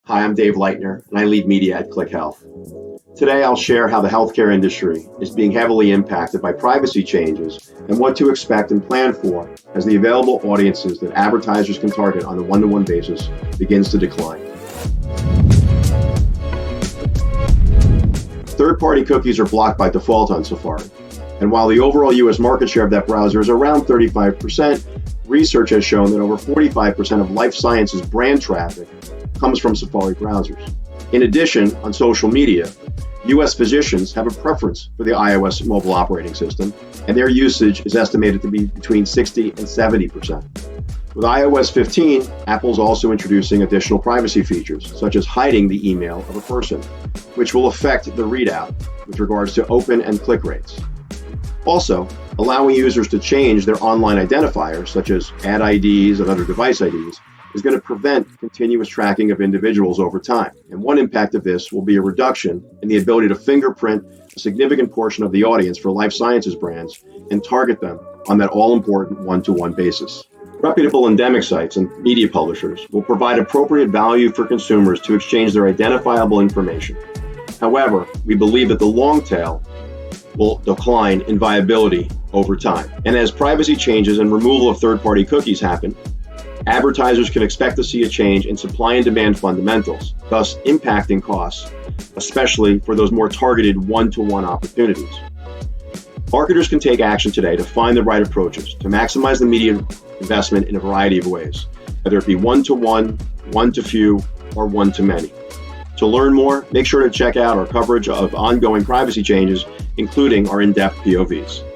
Hi, I'm Dave Leitner, and I lead media at Klick Health. Today, I'll share how the healthcare industry is being heavily impacted by privacy changes and what to expect and plan for as the available audiences that advertisers can target on a one-to-one basis begins to decline. Third-party cookies are blocked by default on Safari, and while the overall U.S. market share of that browser is around 35%, research has shown that over 45% of life sciences brand traffic comes from Safari browsers. In addition, on social media, U.S. physicians have a preference for the iOS mobile operating system, and their usage is estimated to be between 60 and 70%. With iOS 15, Apple's also introducing additional privacy features, such as hiding the email of a person, which will affect the readout with regards to open and click rates. Also, allowing users to change their online identifiers, such as ad IDs and other device IDs, is going to prevent continuous tracking of individuals over time. And one impact of this will be a reduction in the ability to fingerprint a significant portion of the audience for life sciences brands and target them on that all-important one-to-one basis. Reputable endemic sites and media publishers will provide appropriate value for consumers to exchange their identifiable information. However, we believe that the long tail will decline in viability over time. And as privacy changes and removal of third-party cookies happen, advertisers can expect to see a change in supply and demand fundamentals, thus impacting costs, especially for those more targeted one-to-one opportunities. Marketers can take action today to find the right approaches to maximize the media investment in a variety of ways, whether it be one-to-one, one-to-few, or one-to-many. To learn more, make sure to check out our coverage of ongoing privacy changes, including our in-depth POVs.